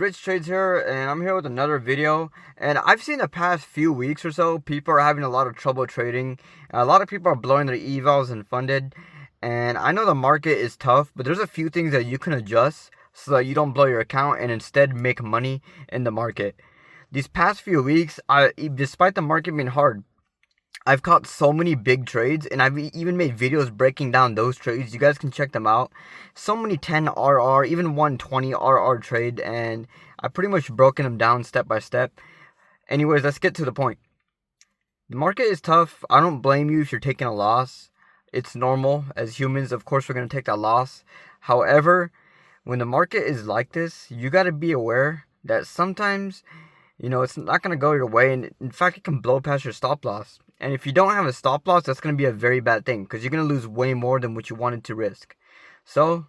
Rich Trades here, and I'm here with another video. And I've seen the past few weeks or so, people are having a lot of trouble trading. A lot of people are blowing their evals and funded. And I know the market is tough, but there's a few things that you can adjust so that you don't blow your account and instead make money in the market. These past few weeks, despite the market being hard, I've caught so many big trades, and I've even made videos breaking down those trades. You guys can check them out. So many 10 RR, even one 20 RR trade, and I've pretty much broken them down step by step. Anyways, let's get to the point. The market is tough. I don't blame you if you're taking a loss. It's normal. As humans, of course, we're going to take that loss. However, when the market is like this, you got to be aware that sometimes, it's not going to go your way, and in fact, it can blow past your stop loss. And if you don't have a stop loss, that's going to be a very bad thing because you're going to lose way more than what you wanted to risk. So,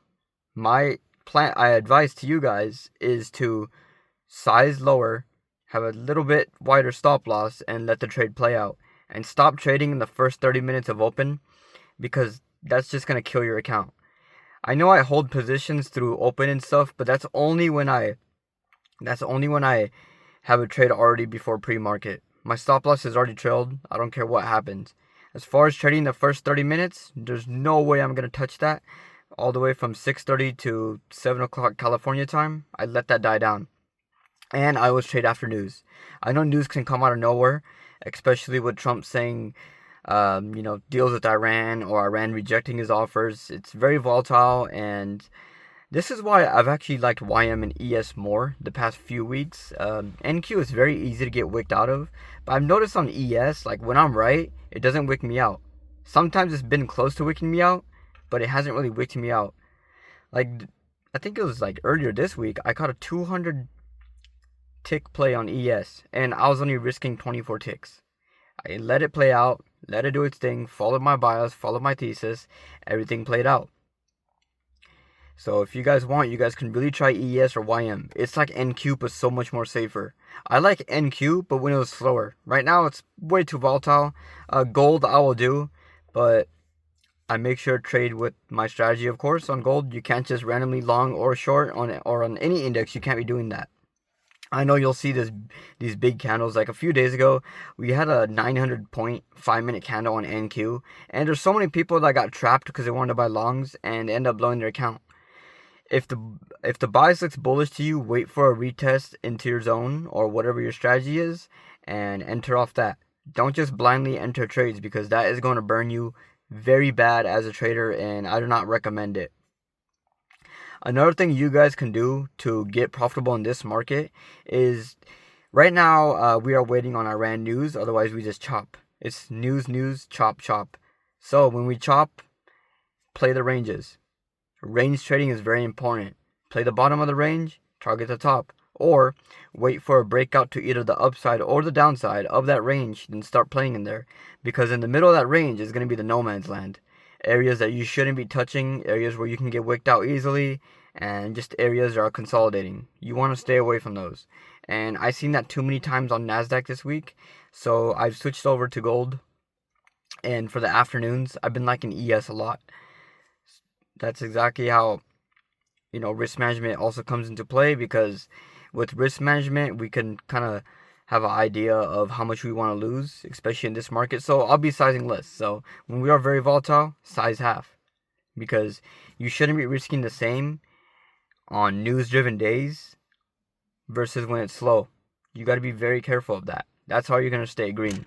my advice to you guys is to size lower, have a little bit wider stop loss, and let the trade play out. And stop trading in the first 30 minutes of open because that's just going to kill your account. I know I hold positions through open and stuff, but that's only when I have a trade already before pre-market. My stop loss is already trailed. I don't care what happens. As far as trading the first 30 minutes, there's no way I'm going to touch that. All the way from 6:30 to 7 o'clock California time, I let that die down. And I always trade after news. I know news can come out of nowhere, especially with Trump saying, deals with Iran or Iran rejecting his offers. It's very volatile, and this is why I've actually liked YM and ES more the past few weeks. NQ is very easy to get wicked out of, but I've noticed on ES, like when I'm right, it doesn't wick me out. Sometimes it's been close to wicking me out, but it hasn't really wicked me out. Like, I think it was like earlier this week, I caught a 200 tick play on ES, and I was only risking 24 ticks. I let it play out, let it do its thing, followed my bias, followed my thesis, everything played out. So if you guys want, you guys can really try ES or YM. It's like NQ, but so much more safer. I like NQ, but when it was slower. Right now, it's way too volatile. Gold, I will do, but I make sure to trade with my strategy, of course, on gold. You can't just randomly long or short on any index. You can't be doing that. I know you'll see these big candles. Like a few days ago, we had a 900-point 5-minute candle on NQ, and there's so many people that got trapped because they wanted to buy longs and end up blowing their account. If the bias looks bullish to you, wait for a retest into your zone or whatever your strategy is and enter off that. Don't just blindly enter trades because that is going to burn you very bad as a trader, and I do not recommend it. Another thing you guys can do to get profitable in this market is right now we are waiting on Iran news, otherwise we just chop. It's news, chop. So when we chop, play the ranges. Range trading is very important. Play the bottom of the range, target the top, or wait for a breakout to either the upside or the downside of that range, then start playing in there. Because in the middle of that range is going to be the no man's land. Areas that you shouldn't be touching, areas where you can get wicked out easily, and just areas that are consolidating. You want to stay away from those. And I've seen that too many times on NASDAQ this week, so I've switched over to gold. And for the afternoons, I've been liking ES a lot. That's exactly how, risk management also comes into play, because with risk management, we can kind of have an idea of how much we want to lose, especially in this market. So I'll be sizing less. So when we are very volatile, size half, because you shouldn't be risking the same on news-driven days versus when it's slow. You got to be very careful of that. That's how you're going to stay green.